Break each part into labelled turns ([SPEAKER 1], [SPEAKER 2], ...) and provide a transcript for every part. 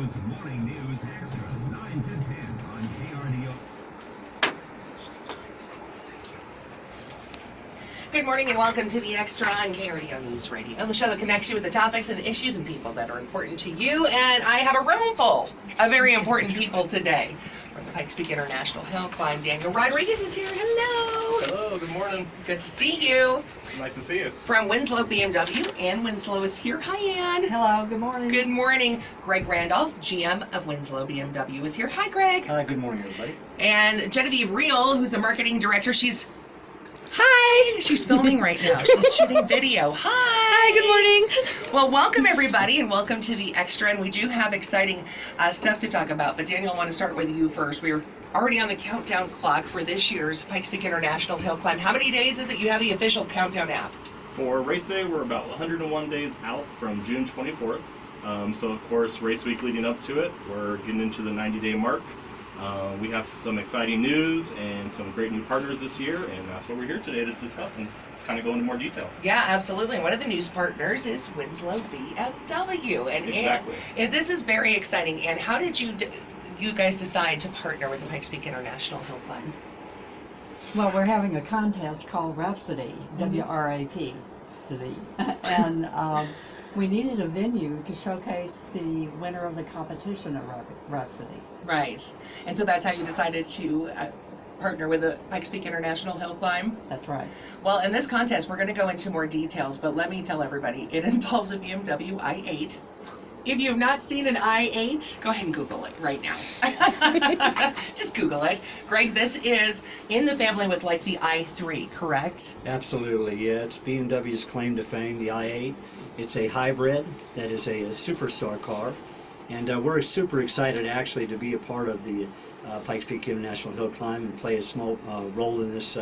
[SPEAKER 1] KRDO's Morning News Extra, 9 to 10 on KRDO.
[SPEAKER 2] Good morning and welcome to the Extra on KRDO News Radio, the show that connects you with the topics and issues and people that are important to you. And I have a room full of very important people today. From the Pikes International Hill Climb, Daniel Rodriguez is here. Hello.
[SPEAKER 3] Hello, good morning.
[SPEAKER 2] Good to see you.
[SPEAKER 3] Nice to see you.
[SPEAKER 2] From Winslow BMW, Ann Winslow is here. Hi, Ann.
[SPEAKER 4] Hello, good morning.
[SPEAKER 2] Good morning. Greg Randolph, GM of Winslow BMW, is here. Hi, Greg.
[SPEAKER 5] Hi, good morning, everybody.
[SPEAKER 2] And Genevieve Reel, who's the marketing director, she's filming right now. She's shooting video. Hi,
[SPEAKER 4] good morning.
[SPEAKER 2] Well, welcome everybody, and welcome to the Extra. And we do have exciting stuff to talk about. But Daniel, I want to start with you first. We're already on the countdown clock for this year's Pikes Peak International Hill Climb. How many days is it? You have the official countdown app.
[SPEAKER 3] For race day, we're about 101 days out from June 24th. So, of course, race week leading up to it, we're getting into the 90-day mark. We have some exciting news and some great new partners this year, and that's what we're here today to discuss and kind of go into more detail.
[SPEAKER 2] Yeah, absolutely. One of the news partners is Winslow BMW. And
[SPEAKER 3] Exactly.
[SPEAKER 2] And this is very exciting. And how did you guys decide to partner with the Pikes Peak International Hill Climb?
[SPEAKER 4] Well, we're having a contest called WRAPsody, WRAPsody, and we needed a venue to showcase the winner of the competition at WRAPsody.
[SPEAKER 2] Right. And so that's how you decided to partner with the Pikes Peak International Hill Climb?
[SPEAKER 4] That's right.
[SPEAKER 2] Well, in this contest, we're going to go into more details, but let me tell everybody, it involves a BMW i8. If you have not seen an i8, go ahead and Google it right now. Just Google it. Greg, this is in the family with like the i3, correct?
[SPEAKER 5] Absolutely, yeah. It's BMW's claim to fame, the i8. It's a hybrid that is a superstar car. And we're super excited actually to be a part of the Pikes Peak International Hill Climb and play a small role in this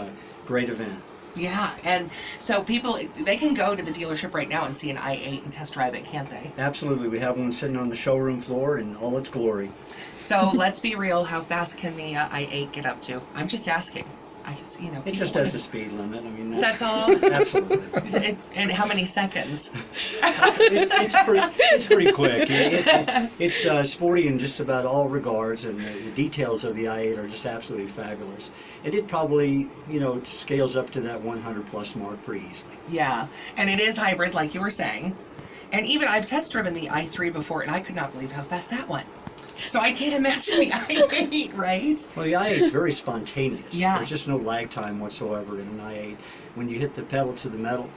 [SPEAKER 5] great event.
[SPEAKER 2] Yeah, and so people, they can go to the dealership right now and see an i8 and test drive it, can't they?
[SPEAKER 5] Absolutely, we have one sitting on the showroom floor in all its glory.
[SPEAKER 2] So let's be real, how fast can the i8 get up to? I'm just asking.
[SPEAKER 5] It just has a speed limit. I mean,
[SPEAKER 2] that's all?
[SPEAKER 5] Absolutely.
[SPEAKER 2] And how many seconds?
[SPEAKER 5] It's pretty quick. It's sporty in just about all regards, and the details of the i8 are just absolutely fabulous. And it probably, scales up to that 100 plus mark pretty easily.
[SPEAKER 2] Yeah, and it is hybrid, like you were saying. And even I've test driven the i3 before, and I could not believe how fast that went. So I can't imagine the i8, right?
[SPEAKER 5] Well, the i8 is very spontaneous.
[SPEAKER 2] Yeah.
[SPEAKER 5] There's just no lag time whatsoever in an i8. When you hit the pedal to the metal,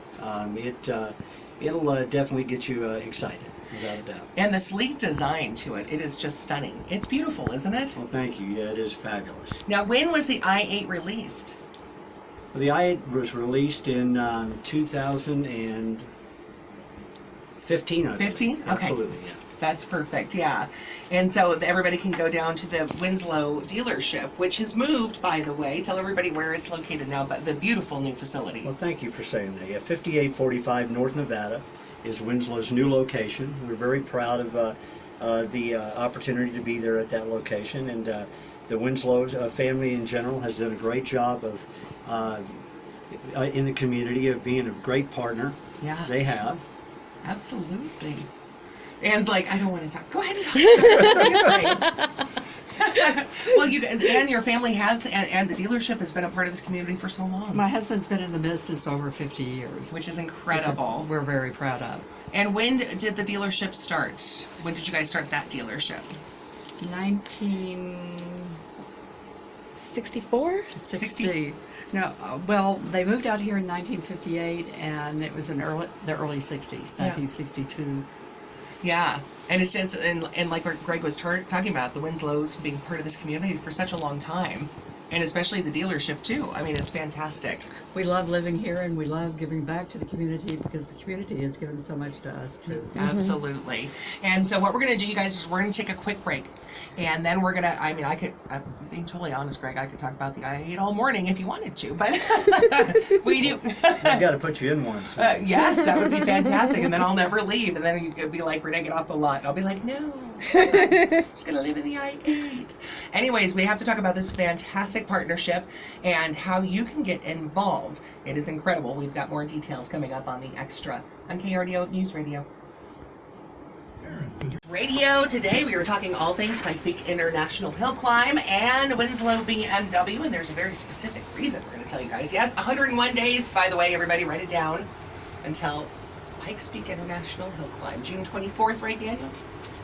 [SPEAKER 5] it'll definitely get you excited, without a doubt.
[SPEAKER 2] And the sleek design to it, it is just stunning. It's beautiful, isn't it?
[SPEAKER 5] Well, thank you. Yeah, it is fabulous.
[SPEAKER 2] Now, when was the i8 released?
[SPEAKER 5] Well, the i8 was released in 2015, I believe.
[SPEAKER 2] 15? Okay.
[SPEAKER 5] Absolutely, yeah.
[SPEAKER 2] That's perfect, yeah. And so everybody can go down to the Winslow dealership, which has moved, by the way. Tell everybody where it's located now, but the beautiful new facility.
[SPEAKER 5] Well, thank you for saying that. Yeah, 5845 North Nevada is Winslow's new location. We're very proud of the opportunity to be there at that location. And the Winslow family in general has done a great job of in the community of being a great partner.
[SPEAKER 2] Yeah.
[SPEAKER 5] They have.
[SPEAKER 2] Absolutely. Ann's like, I don't want to talk. Go ahead and talk. Well, and your family has, and the dealership has been a part of this community for so long.
[SPEAKER 4] My husband's been in the business over 50 years.
[SPEAKER 2] Which is incredible.
[SPEAKER 4] We're very proud of.
[SPEAKER 2] And when did the dealership start? When did you guys start that dealership?
[SPEAKER 4] 1964? 60. No, well, they moved out here in 1958, and it was in the early 60s, 1962.
[SPEAKER 2] Yeah, and it's just, and like Greg was talking about, the Winslows being part of this community for such a long time, and especially the dealership too. I mean, it's fantastic.
[SPEAKER 4] We love living here, and we love giving back to the community because the community has given so much to us too.
[SPEAKER 2] Absolutely. And so what we're going to do, you guys, is we're going to take a quick break. And then we're going to, I'm being totally honest, Greg, I could talk about the i8 all morning if you wanted to, but we do.
[SPEAKER 5] I've got to put you in one. So.
[SPEAKER 2] Yes, that would be fantastic. And then I'll never leave. And then you could be like, Renae, get off the lot. And I'll be like, no, I'm just going to live in the i8. Anyways, we have to talk about this fantastic partnership and how you can get involved. It is incredible. We've got more details coming up on the Extra on KRDO News Radio. Radio today, we were talking all things Pikes Peak International Hill Climb and Winslow BMW, and there's a very specific reason we're going to tell you guys. Yes, 101 days, by the way, everybody write it down, until Pikes Peak International Hill Climb. June 24th, right, Daniel?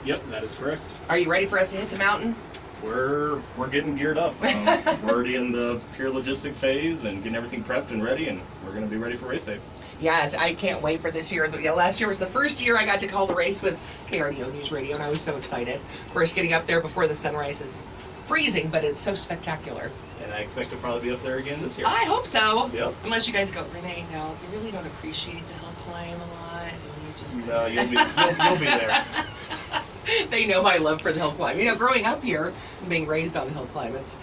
[SPEAKER 3] Yep, that is correct.
[SPEAKER 2] Are you ready for us to hit the mountain?
[SPEAKER 3] We're getting geared up. We're already in the pure logistic phase and getting everything prepped and ready, and we're going to be ready for race day.
[SPEAKER 2] Yeah, I can't wait for this year. Last year was the first year I got to call the race with KRDO News Radio, and I was so excited. Of course, getting up there before the sunrise is freezing, but it's so spectacular.
[SPEAKER 3] And I expect to probably be up there again this year.
[SPEAKER 2] I hope so.
[SPEAKER 3] Yep.
[SPEAKER 2] Unless you guys go, Renae, no, you really don't appreciate the hill climb a lot. And you just
[SPEAKER 3] No, you'll be there.
[SPEAKER 2] They know my love for the hill climb. You know, growing up here and being raised on the hill climb, it's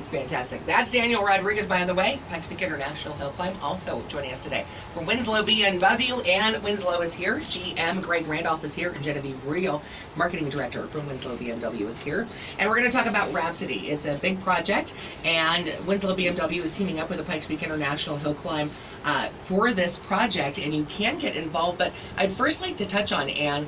[SPEAKER 2] fantastic. That's Daniel Rodriguez, by the way, Pikes Peak International Hill Climb, also joining us today from Winslow BMW, and Winslow is here. GM Greg Randolph is here, and Genevieve Real, Marketing Director from Winslow BMW, is here. And we're going to talk about WRAPsody. It's a big project, and Winslow BMW is teaming up with the Pikes Peak International Hill Climb for this project, and you can get involved. But I'd first like to touch on, Anne,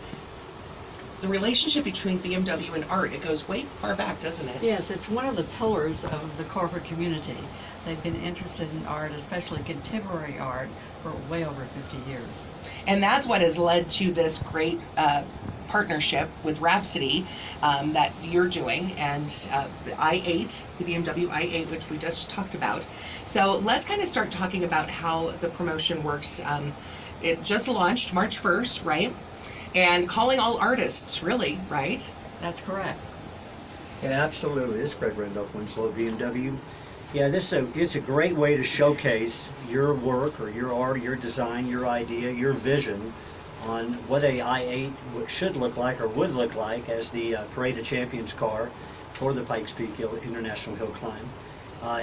[SPEAKER 2] the relationship between BMW and art. It goes way far back, doesn't it?
[SPEAKER 4] Yes, it's one of the pillars of the corporate community. They've been interested in art, especially contemporary art, for way over 50 years.
[SPEAKER 2] And that's what has led to this great partnership with WRAPsody that you're doing, and the i8, the BMW i8, which we just talked about. So let's kind of start talking about how the promotion works. It just launched March 1st, right? And calling all artists, really, right?
[SPEAKER 4] That's correct.
[SPEAKER 5] Yeah, absolutely. This is Greg Randolph, Winslow BMW. Yeah, it's a great way to showcase your work or your art, your design, your idea, your vision on what a i8 should look like or would look like as the Parade of Champions car for the Pikes Peak International Hill Climb.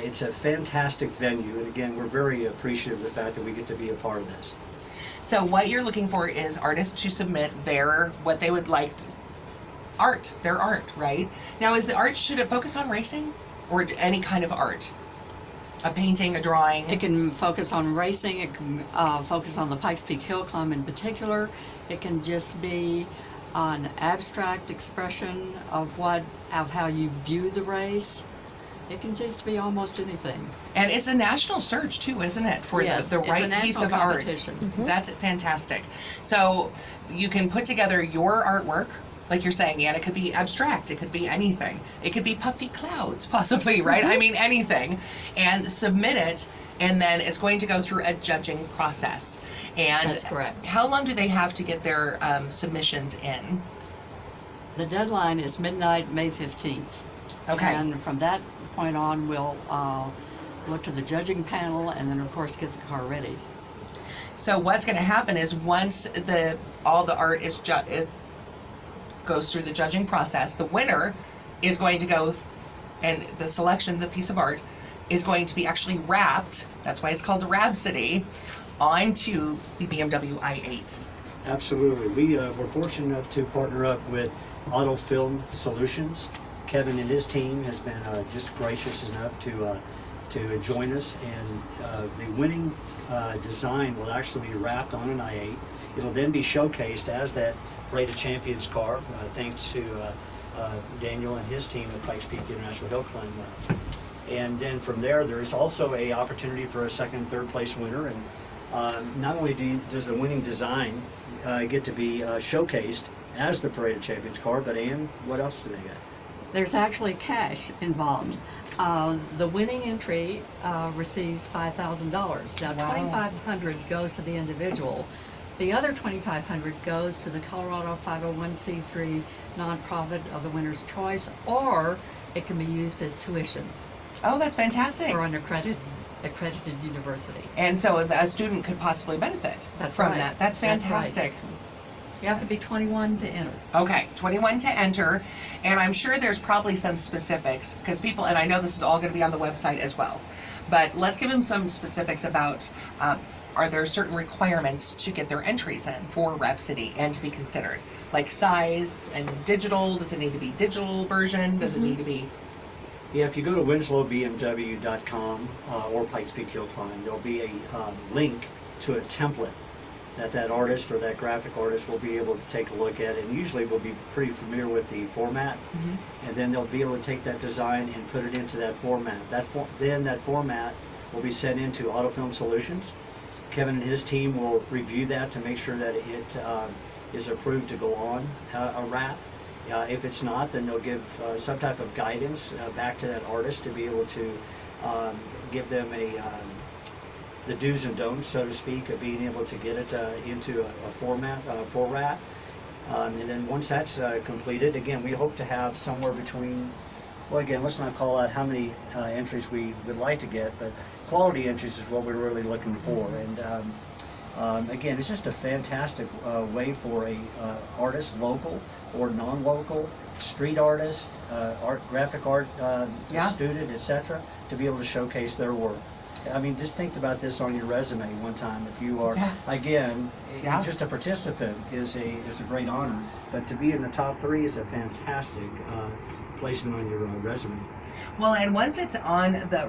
[SPEAKER 5] It's a fantastic venue, and again, we're very appreciative of the fact that we get to be a part of this.
[SPEAKER 2] So what you're looking for is artists to submit what they would like, their art, right? Now, is the art, should it focus on racing or any kind of art? A painting, a drawing?
[SPEAKER 4] It can focus on racing, it can focus on the Pikes Peak Hill Climb in particular. It can just be an abstract expression of how you view the race. It can just be almost anything.
[SPEAKER 2] And it's a national search too, isn't it? For
[SPEAKER 4] yes,
[SPEAKER 2] the right piece of art.
[SPEAKER 4] Mm-hmm.
[SPEAKER 2] That's fantastic. So you can put together your artwork, like you're saying, Anne, it could be abstract, it could be anything. It could be puffy clouds, possibly, right?
[SPEAKER 4] Mm-hmm.
[SPEAKER 2] I mean, anything. And submit it, and then it's going to go through a judging process. And
[SPEAKER 4] that's correct.
[SPEAKER 2] How long do they have to get their submissions in?
[SPEAKER 4] The deadline is midnight, May 15th.
[SPEAKER 2] Okay.
[SPEAKER 4] And from that point on, we'll look to the judging panel and then, of course, get the car ready.
[SPEAKER 2] So what's going to happen is once all the art is it goes through the judging process, the winner is going to go, and the selection, the piece of art, is going to be actually wrapped, that's why it's called WRAPsody, onto the BMW i8.
[SPEAKER 5] Absolutely. We're fortunate enough to partner up with Auto Film Solutions. Kevin and his team has been just gracious enough to join us, and the winning design will actually be wrapped on an i8. It'll then be showcased as that Parade of Champions car, thanks to Daniel and his team at Pikes Peak International Hill Climb. And then from there is also a opportunity for a second and third place winner, and not only does the winning design get to be showcased as the Parade of Champions car, but Ann, what else do they get?
[SPEAKER 4] There's actually cash involved. The winning entry receives $5,000. Now,
[SPEAKER 2] Wow.
[SPEAKER 4] $2,500 goes to the individual. The other $2,500 goes to the Colorado 501c3 nonprofit of the winner's choice, or it can be used as tuition
[SPEAKER 2] Oh, that's fantastic.
[SPEAKER 4] for an accredited university.
[SPEAKER 2] And so a student could possibly benefit
[SPEAKER 4] That's
[SPEAKER 2] from
[SPEAKER 4] right.
[SPEAKER 2] that. That's
[SPEAKER 4] That's right.
[SPEAKER 2] fantastic.
[SPEAKER 4] You have to be 21 to enter.
[SPEAKER 2] Okay, 21 to enter, and I'm sure there's probably some specifics, because people, and I know this is all going to be on the website as well, but let's give them some specifics about, are there certain requirements to get their entries in for WRAPsody and to be considered? Like size and digital, does it need to be digital version, does it need to be?
[SPEAKER 5] Yeah, if you go to winslowbmw.com or Pikes Peak Hill Climb, there'll be a link to a template that artist or that graphic artist will be able to take a look at it, and usually will be pretty familiar with the format, and then they'll be able to take that design and put it into that format. Then that format will be sent into Autofilm Solutions. Kevin and his team will review that to make sure that it is approved to go on a wrap. If it's not, then they'll give some type of guidance back to that artist to be able to give them the do's and don'ts, so to speak, of being able to get it into a format for wrap. And then once that's completed, again, we hope to have somewhere between, well, again, let's not call out how many entries we would like to get, but quality entries is what we're really looking for. And again, it's just a fantastic way for a artist, local or non-local, street artist, graphic art student, etc., to be able to showcase their work. I mean, just think about this on your resume one time. If you are, again, just a participant is a great honor, but to be in the top 3 is a fantastic placement on your resume.
[SPEAKER 2] Well, and once it's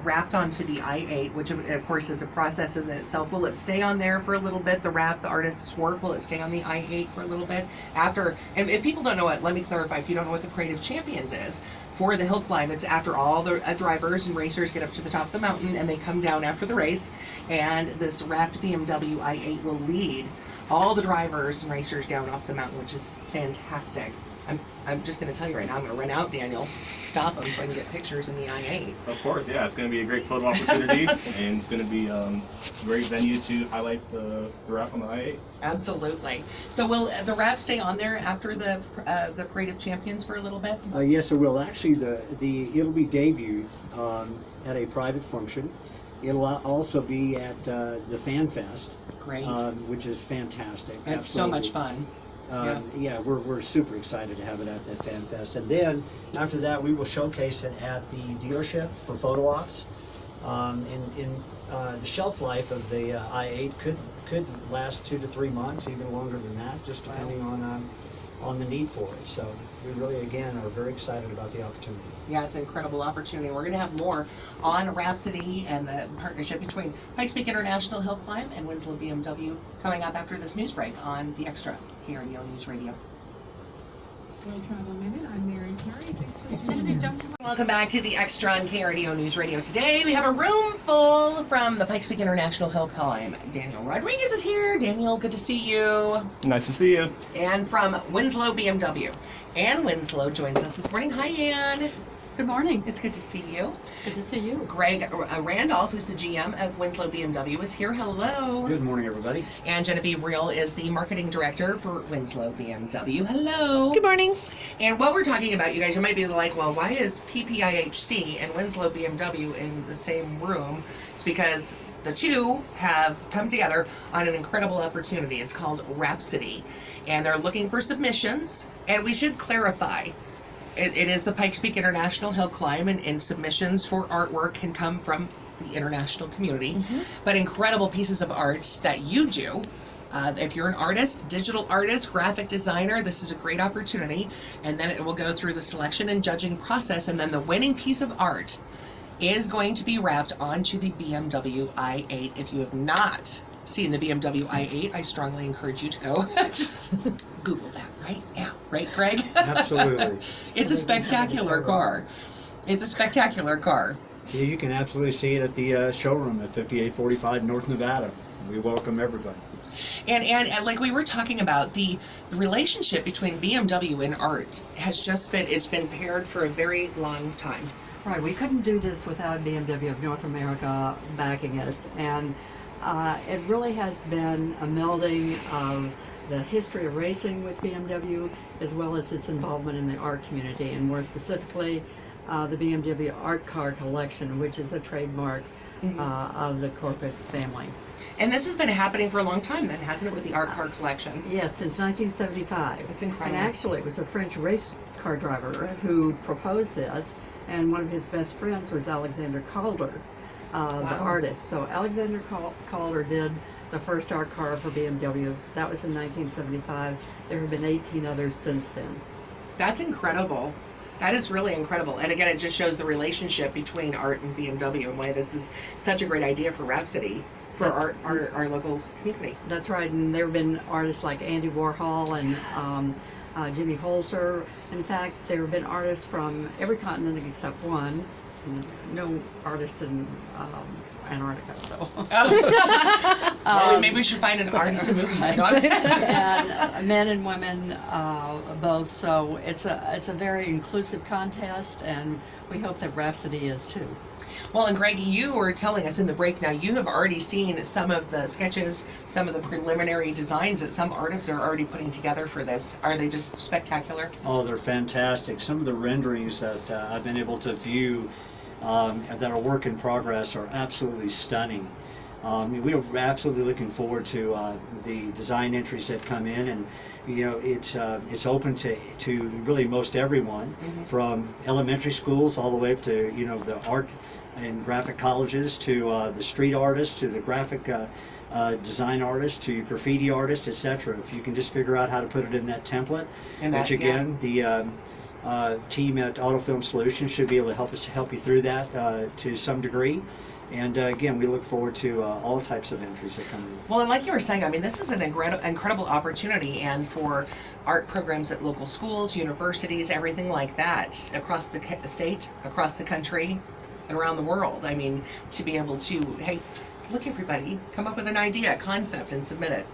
[SPEAKER 2] wrapped onto the i8, which of course is a process in itself, will it stay on there for a little bit? The artist's work, will it stay on the i8 for a little bit after? And if people don't know it, let me clarify. If you don't know what the Parade of Champions is, for the hill climb, it's after all the drivers and racers get up to the top of the mountain and they come down after the race, and this wrapped BMW i8 will lead all the drivers and racers down off the mountain, which is fantastic. I'm just going to tell you right now, I'm going to run out, Daniel. Stop them so I can get pictures in the i8.
[SPEAKER 3] Of course, yeah. It's going to be a great photo opportunity, and it's going to be a great venue to highlight the wrap on the i8.
[SPEAKER 2] Absolutely. So will the wrap stay on there after the Parade of Champions for a little bit?
[SPEAKER 5] Yes, it will. Actually, it'll be debuted at a private function. It'll also be at the Fan Fest.
[SPEAKER 2] Great.
[SPEAKER 5] Which is fantastic.
[SPEAKER 2] It's so much fun.
[SPEAKER 5] Yeah, we're super excited to have it at that Fan Fest. And then after that, we will showcase it at the dealership for photo ops. The shelf life of the i8 could last 2 to 3 months, even longer than that, just depending on the need for it. So we really, again, are very excited about the opportunity.
[SPEAKER 2] Yeah, it's an incredible opportunity. We're going to have more on WRAPsody and the partnership between Pikes Peak International Hill Climb and Winslow BMW coming up after this news break on The Extra, KRDO News Radio.
[SPEAKER 6] World Travel Minute. I'm Mary Carey. Thanks for tuning in.
[SPEAKER 2] Welcome back to The Extra on KRDO News Radio. Today we have a room full from the Pikes Peak International Hill Climb. Daniel Rodriguez is here. Daniel, good to see you.
[SPEAKER 3] Nice to see you.
[SPEAKER 2] And from Winslow BMW. Ann Winslow joins us this morning. Hi, Ann.
[SPEAKER 6] Good morning.
[SPEAKER 2] It's good to see you.
[SPEAKER 6] Good to see you.
[SPEAKER 2] Greg Randolph, who's the GM of Winslow BMW, is here. Hello.
[SPEAKER 5] Good morning, everybody.
[SPEAKER 2] And Genevieve Reel is the marketing director for Winslow BMW. Hello.
[SPEAKER 7] Good morning.
[SPEAKER 2] And what we're talking about, you guys, you might be like, well, why is PPIHC and Winslow BMW in the same room? It's because the two have come together on an incredible opportunity. It's called WRAPsody. And they're looking for submissions. And we should clarify, it is the Pikes Peak International Hill Climb, and submissions for artwork can come from the international community. But incredible pieces of art that you do. If you're an artist, digital artist, graphic designer, this is a great opportunity. And then it will go through the selection and judging process, and then the winning piece of art is going to be wrapped onto the BMW i8. If you have not seen the BMW i8, I strongly encourage you to go just Google that right now. Right, Greg?
[SPEAKER 5] Absolutely.
[SPEAKER 2] It's a spectacular car. It's a spectacular car.
[SPEAKER 5] Yeah, you can absolutely see it at the showroom at 5845 North Nevada. We welcome everybody.
[SPEAKER 2] And like we were talking about, the relationship between BMW and art has just been paired for a very long time.
[SPEAKER 4] Right, we couldn't do this without BMW of North America backing us, and it really has been a melding of the history of racing with BMW, as well as its involvement in the art community, and more specifically, the BMW Art Car Collection, which is a trademark of the corporate family.
[SPEAKER 2] And this has been happening for a long time then, hasn't it, with the Art Car Collection?
[SPEAKER 4] Yes, since 1975.
[SPEAKER 2] That's incredible.
[SPEAKER 4] And actually, it was a French race car driver who proposed this, and one of his best friends was Alexander Calder, the artist. So Alexander Calder did the first art car for BMW. That was in 1975. There have been 18 others since then.
[SPEAKER 2] That's incredible. That is really incredible. And again, it just shows the relationship between art and BMW and why this is such a great idea for WRAPsody. for our local community.
[SPEAKER 4] That's right, and there have been artists like Andy Warhol and Jimmy Holzer. In fact, there have been artists from every continent except one. No artists in Antarctica, so.
[SPEAKER 2] Well, maybe we should find an artist to move
[SPEAKER 4] And men and women both. So it's a very inclusive contest, and we hope that Rhapsody is too.
[SPEAKER 2] Well, and Greg, you were telling us in the break now, you have already seen some of the sketches, some of the preliminary designs that some artists are already putting together for this. Are they just spectacular?
[SPEAKER 5] Oh, they're fantastic. Some of the renderings that I've been able to view that are work in progress are absolutely stunning. We are absolutely looking forward to the design entries that come in, and it's open to really most everyone, from elementary schools all the way up to the art and graphic colleges, to the street artists, to the graphic design artists, to graffiti artists, etc. If you can just figure out how to put it in that template, which again the team at Autofilm Solutions should be able to help you through that to some degree. And again, we look forward to all types of entries that come in.
[SPEAKER 2] Well, and like you were saying, I mean, this is an incredible opportunity, and for art programs at local schools, universities, everything like that, across the state, across the country, and around the world. I mean, to be able to, hey, look everybody, come up with an idea, a concept, and submit it.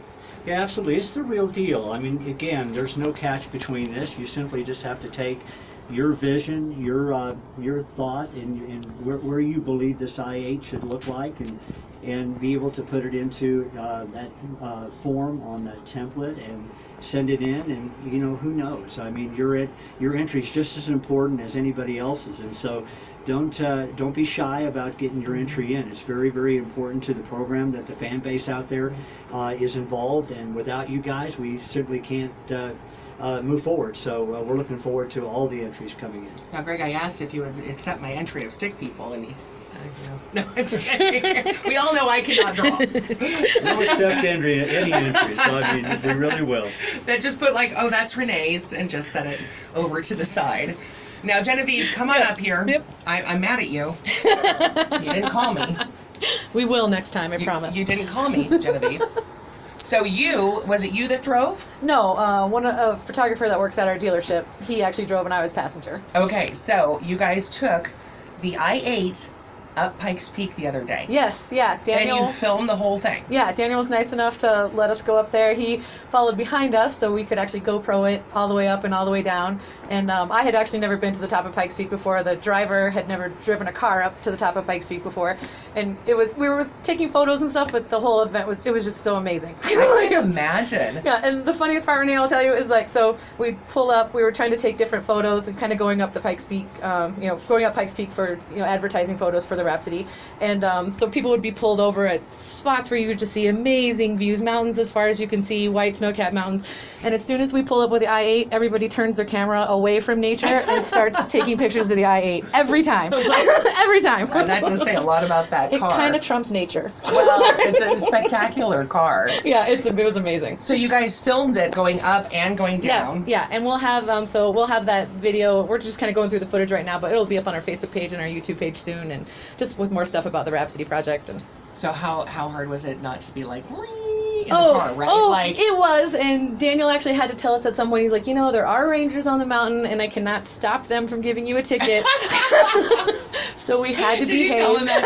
[SPEAKER 5] Yeah, absolutely. It's the real deal. I mean, again, there's no catch between this. You simply just have to take your vision, your thought, and where you believe this I-8 should look like, and be able to put it into that form on that template and send it in. And who knows? I mean, your entry is just as important as anybody else's, and so don't be shy about getting your entry in. It's very, very important to the program that the fan base out there is involved, and without you guys, we simply can't move forward. So we're looking forward to all the entries coming in.
[SPEAKER 2] Now, Greg, I asked if you would accept my entry of stick people, and no, I'm just kidding. We all know I cannot draw.
[SPEAKER 5] We'll accept any entries, so I mean, we really will.
[SPEAKER 2] That just put like, oh, that's Renee's, and just set it over to the side. Now, Genevieve, come on up here.
[SPEAKER 7] Yep.
[SPEAKER 2] I'm mad at you. You didn't call me.
[SPEAKER 7] We will next time, I promise.
[SPEAKER 2] You didn't call me, Genevieve. So was it you that drove?
[SPEAKER 7] No, a photographer that works at our dealership, he actually drove and I was passenger.
[SPEAKER 2] Okay, so you guys took the I-8 up Pikes Peak the other day.
[SPEAKER 7] Yes, yeah, Daniel.
[SPEAKER 2] And you filmed the whole thing.
[SPEAKER 7] Yeah, Daniel was nice enough to let us go up there. He followed behind us so we could actually GoPro it all the way up and all the way down. And I had actually never been to the top of Pikes Peak before. The driver had never driven a car up to the top of Pikes Peak before. And we were taking photos and stuff, but the whole event was just so amazing.
[SPEAKER 2] I can imagine.
[SPEAKER 7] Yeah, and the funniest part, Renae, I'll tell you, is so we pull up, we were trying to take different photos and kind of going up the Pikes Peak, going up Pikes Peak for, advertising photos for the Rhapsody. And so people would be pulled over at spots where you would just see amazing views, mountains as far as you can see, white snow-capped mountains. And as soon as we pull up with the I-8, everybody turns their camera away from nature and starts taking pictures of the I-8. Every time. Every time.
[SPEAKER 2] And that does say a lot about that car.
[SPEAKER 7] It kind of trumps nature.
[SPEAKER 2] Well, it's a spectacular car.
[SPEAKER 7] Yeah, it was amazing.
[SPEAKER 2] So you guys filmed it going up and going down.
[SPEAKER 7] Yeah, and we'll have we'll have that video. We're just kind of going through the footage right now, but it'll be up on our Facebook page and our YouTube page soon, and just with more stuff about the Rhapsody project. And
[SPEAKER 2] so how hard was it not to be like, whee, in the car, right?
[SPEAKER 7] It was, and Daniel actually had to tell us at some point, he's like, there are rangers on the mountain, and I cannot stop them from giving you a ticket. So we had to behave.
[SPEAKER 2] Did you tell him that,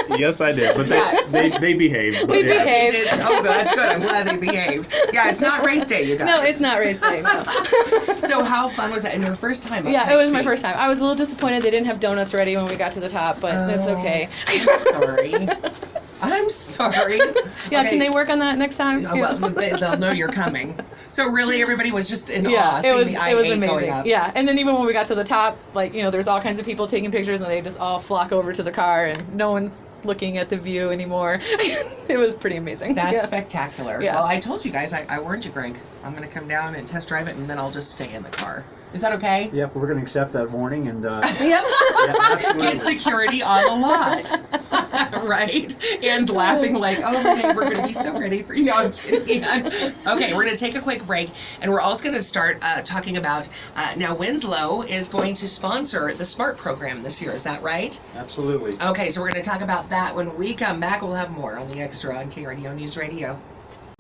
[SPEAKER 2] Daniel?
[SPEAKER 8] Yes, I did, but they behaved.
[SPEAKER 7] We behaved.
[SPEAKER 2] They did. Oh, that's good. I'm glad they behaved. Yeah, it's not race day, you guys.
[SPEAKER 7] No, it's not race day, no.
[SPEAKER 2] So how fun was it? And your first time up
[SPEAKER 7] Yeah,
[SPEAKER 2] Pikes
[SPEAKER 7] it was my
[SPEAKER 2] Peak?
[SPEAKER 7] first time. I was a little disappointed they didn't have donuts ready when we got to the top, but that's okay.
[SPEAKER 2] I'm sorry. I'm sorry.
[SPEAKER 7] Yeah,
[SPEAKER 2] Okay.
[SPEAKER 7] can they work on that next time?
[SPEAKER 2] Oh, well, they'll know you're coming. So really, everybody was just in awe
[SPEAKER 7] Yeah,
[SPEAKER 2] seeing
[SPEAKER 7] it was
[SPEAKER 2] the I-8
[SPEAKER 7] amazing.
[SPEAKER 2] going up.
[SPEAKER 7] Yeah, and then even when we got to the top, there's all kinds of people taking pictures, and they just all flock over to the car, and no one's looking at the view anymore. It was pretty amazing.
[SPEAKER 2] That's spectacular.
[SPEAKER 7] Yeah.
[SPEAKER 2] Well, I told you guys, I warned you, Greg. I'm going to come down and test drive it, and then I'll just stay in the car. Is that okay?
[SPEAKER 5] Yep, we're going to accept that warning, and
[SPEAKER 7] Yep.
[SPEAKER 5] yeah, absolutely.
[SPEAKER 2] Get security on the lot. Right? Anne's laughing like, oh, Renae, we're going to be so ready for you. No, I'm kidding, Anne. Okay, we're going to take a quick break, and we're also going to start talking about, now Winslow is going to sponsor the SMART program this year. Is that right?
[SPEAKER 5] Absolutely.
[SPEAKER 2] Okay, so we're going to talk about that when we come back. We'll have more on the Extra on KRDO News Radio.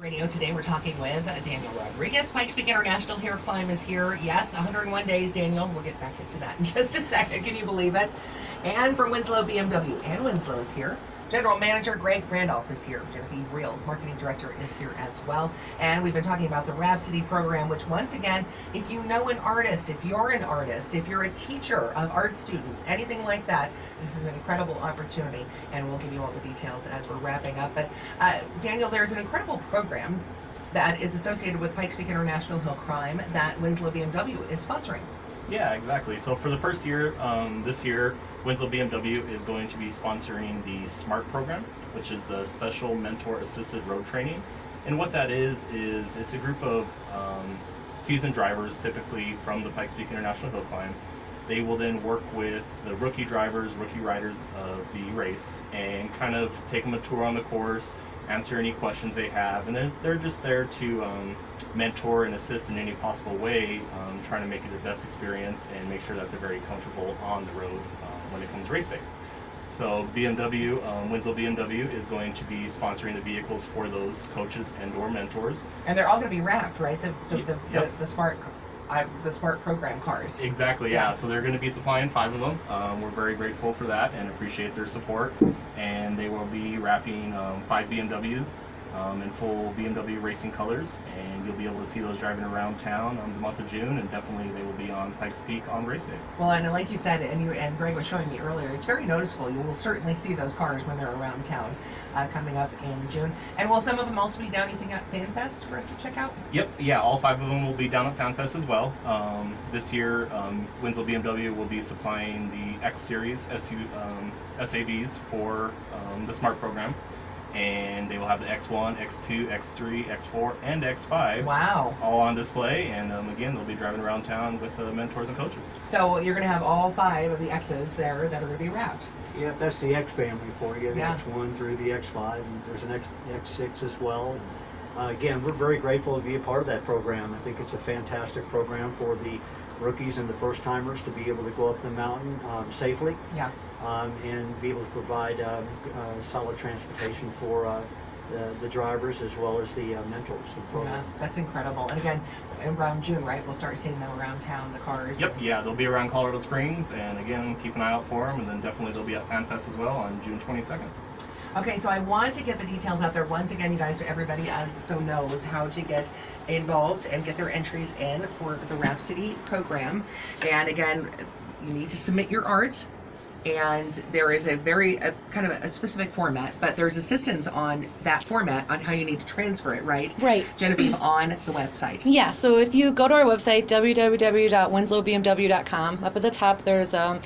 [SPEAKER 2] Today we're talking with Daniel Rodriguez. Pikes Peak International Hair Climb is here. Yes, 101 days, Daniel. We'll get back into that in just a second. Can you believe it? And from Winslow BMW, Ann Winslow is here. General Manager Greg Randolph is here. Genevieve Real, Marketing Director, is here as well. And we've been talking about the WRAPsody program, which once again, if you know an artist, if you're an artist, if you're a teacher of art students, anything like that, this is an incredible opportunity. And we'll give you all the details as we're wrapping up. But Daniel, there's an incredible program that is associated with Pikes Peak International Hill Climb that Winslow BMW is sponsoring.
[SPEAKER 3] Yeah, exactly. So for the first year, this year, Winslow BMW is going to be sponsoring the SMART program, which is the Special Mentor Assisted Road Training. And what that is it's a group of seasoned drivers, typically from the Pikes Peak International Hill Climb. They will then work with the rookie drivers, rookie riders of the race, and kind of take them a tour on the course, answer any questions they have, and then they're just there to mentor and assist in any possible way, trying to make it the best experience and make sure that they're very comfortable on the road when it comes race day. So BMW, Winslow BMW is going to be sponsoring the vehicles for those coaches and/or mentors.
[SPEAKER 2] And they're all going to be wrapped, right?
[SPEAKER 3] Yep.
[SPEAKER 2] The SMART program cars.
[SPEAKER 3] Exactly, yeah. So they're going to be supplying 5 of them. We're very grateful for that and appreciate their support. And they will be wrapping 5 BMWs in full BMW racing colors, and you'll be able to see those driving around town on the month of June, and definitely they will be on Pikes Peak on race day.
[SPEAKER 2] Well, and like you said, and Greg was showing me earlier, it's very noticeable. You will certainly see those cars when they're around town coming up in June. And will some of them also be down anything at FanFest for us to check out?
[SPEAKER 3] Yep, yeah, all 5 of them will be down at FanFest as well. This year, Winslow BMW will be supplying the X Series SAVs for the SMART program. And they will have the X1, X2, X3, X4, and X5
[SPEAKER 2] Wow.
[SPEAKER 3] all on display. And again, they'll be driving around town with the mentors and coaches.
[SPEAKER 2] So you're going to have all 5 of the X's there that are going to be wrapped.
[SPEAKER 5] Yeah, that's the X family for you, the
[SPEAKER 2] Yeah.
[SPEAKER 5] X1 through the X5, and there's an X6 as well. Again, we're very grateful to be a part of that program. I think it's a fantastic program for the rookies and the first timers to be able to go up the mountain safely.
[SPEAKER 2] Yeah.
[SPEAKER 5] And be able to provide solid transportation for the drivers as well as the mentors of the program.
[SPEAKER 2] Yeah, that's incredible. And again, around June, right? We'll start seeing them around town, the cars.
[SPEAKER 3] Yep, yeah, they'll be around Colorado Springs, and again, keep an eye out for them, and then definitely they'll be at FanFest as well on June 22nd.
[SPEAKER 2] Okay, so I want to get the details out there once again, you guys, so everybody so knows how to get involved and get their entries in for the WRAPsody program. And again, you need to submit your art. And there is a kind of a specific format, but there's assistance on that format on how you need to transfer it, right?
[SPEAKER 7] Right.
[SPEAKER 2] Genevieve, on the website.
[SPEAKER 7] Yeah, so if you go to our website, www.winslowbmw.com, up at the top there's a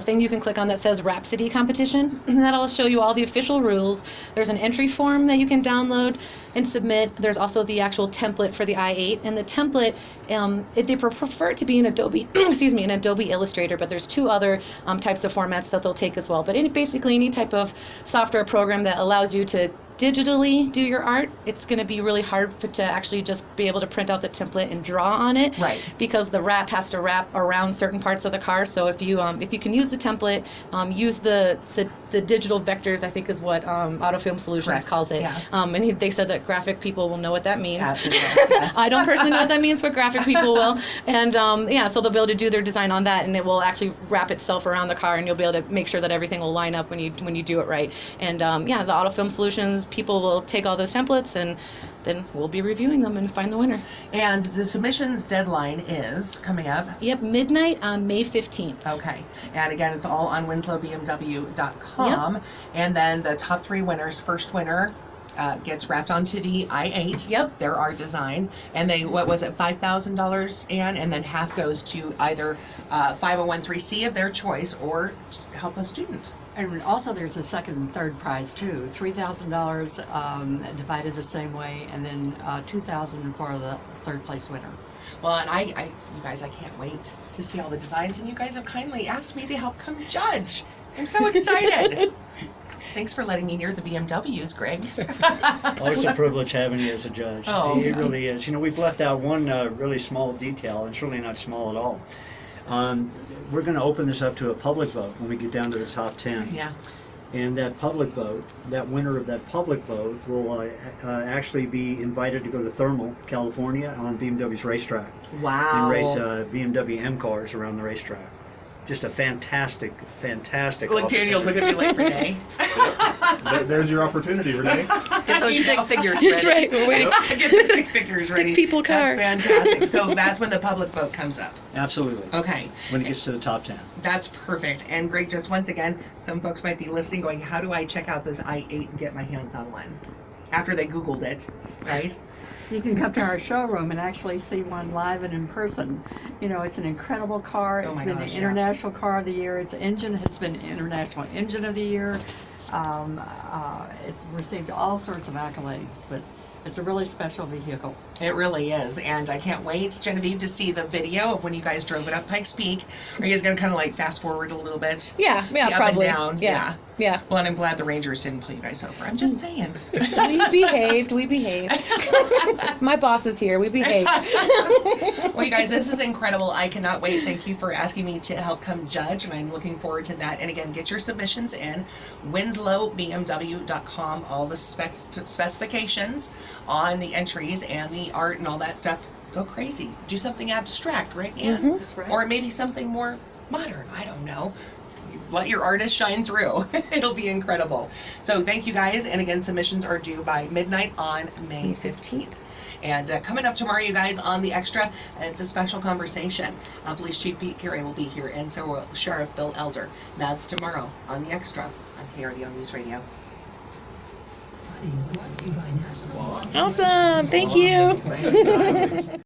[SPEAKER 7] thing you can click on that says WRAPsody competition, and that'll show you all the official rules. There's an entry form that you can download and submit. There's also the actual template for the i8, and the template, they prefer it to be in Adobe, in Adobe Illustrator, but there's 2 other types of formats that they'll take as well. But basically any type of software program that allows you to digitally do your art, it's going to be really hard to actually just be able to print out the template and draw on it,
[SPEAKER 2] right?
[SPEAKER 7] Because the wrap has to wrap around certain parts of the car. So if you can use the template, use the digital vectors, I think is what Autofilm Solutions
[SPEAKER 2] Correct.
[SPEAKER 7] calls it.
[SPEAKER 2] Yeah.
[SPEAKER 7] And they said that graphic people will know what that means.
[SPEAKER 2] Absolutely. Yes.
[SPEAKER 7] I don't personally know what that means, but graphic people will. And so they'll be able to do their design on that, and it will actually wrap itself around the car, and you'll be able to make sure that everything will line up when you do it right. And the Autofilm Solutions people will take all those templates, and then we'll be reviewing them and find the winner.
[SPEAKER 2] And the submissions deadline is coming up.
[SPEAKER 7] Yep, midnight on May 15th.
[SPEAKER 2] Okay. And again, it's all on winslowbmw.com.
[SPEAKER 7] Yep.
[SPEAKER 2] And then the top 3 winners, first winner gets wrapped onto the i8.
[SPEAKER 7] Yep.
[SPEAKER 2] Their art design. And they, what was it, $5,000, Ann? And then half goes to either 501(c)(3) of their choice or help a student.
[SPEAKER 4] And also there's a second and third prize too, $3,000 divided the same way, and then $2,000 for the third place winner.
[SPEAKER 2] Well, and you guys, I can't wait to see all the designs, and you guys have kindly asked me to help come judge. I'm so excited. Thanks for letting me near the BMWs, Greg.
[SPEAKER 5] Always a privilege having you as a judge.
[SPEAKER 2] Oh,
[SPEAKER 5] It really is. You know, we've left out one really small detail, and it's really not small at all. We're going to open this up to a public vote when we get down to the top 10.
[SPEAKER 2] Yeah.
[SPEAKER 5] And that public vote, that winner of that public vote will actually be invited to go to Thermal, California on BMW's racetrack
[SPEAKER 2] Wow.
[SPEAKER 5] and race BMW M cars around the racetrack. Just a fantastic
[SPEAKER 2] Look, Daniel's looking at me like, Renae.
[SPEAKER 8] There's your opportunity, Renee.
[SPEAKER 4] Get those stick figures
[SPEAKER 7] That's
[SPEAKER 4] ready.
[SPEAKER 7] right. We're waiting.
[SPEAKER 2] Get the stick figures ready.
[SPEAKER 7] people car.
[SPEAKER 2] That's fantastic. So that's when the public vote comes up.
[SPEAKER 5] Absolutely.
[SPEAKER 2] Okay.
[SPEAKER 5] When it gets to the top 10.
[SPEAKER 2] That's perfect. And Greg, just once again, some folks might be listening going, how do I check out this i8 and get my hands on one? After they Googled it, right?
[SPEAKER 4] You can come to our showroom and actually see one live and in person. You know, it's an incredible car.
[SPEAKER 2] Oh
[SPEAKER 4] It's
[SPEAKER 2] my
[SPEAKER 4] been
[SPEAKER 2] gosh,
[SPEAKER 4] the
[SPEAKER 2] yeah.
[SPEAKER 4] International Car of the Year. Its engine has been International Engine of the Year. It's received all sorts of accolades, but it's a really special vehicle.
[SPEAKER 2] It really is. And I can't wait, Genevieve, to see the video of when you guys drove it up Pikes Peak. Are you guys going to kind of like fast forward a little bit?
[SPEAKER 7] Yeah,
[SPEAKER 2] The up
[SPEAKER 7] probably.
[SPEAKER 2] and down?
[SPEAKER 7] Yeah.
[SPEAKER 2] Well, and I'm glad the Rangers didn't pull you guys over. I'm just saying.
[SPEAKER 7] We behaved. My boss is here. We behaved.
[SPEAKER 2] Well, you guys, this is incredible. I cannot wait. Thank you for asking me to help come judge, and I'm looking forward to that. And again, get your submissions in. WinslowBMW.com, all the specifications on the entries and the art and all that stuff. Go crazy. Do something abstract, right, Ann?
[SPEAKER 4] That's right.
[SPEAKER 2] Or maybe something more modern. I don't know. Let your artist shine through. It'll be incredible. So thank you guys. And again, submissions are due by midnight on May 15th. And coming up tomorrow, you guys, on The Extra, it's a special conversation. Police Chief Pete Carey will be here, and so will Sheriff Bill Elder. That's tomorrow on The Extra on KRDO News Radio.
[SPEAKER 1] Brought to you by National
[SPEAKER 7] Awesome. Thank you.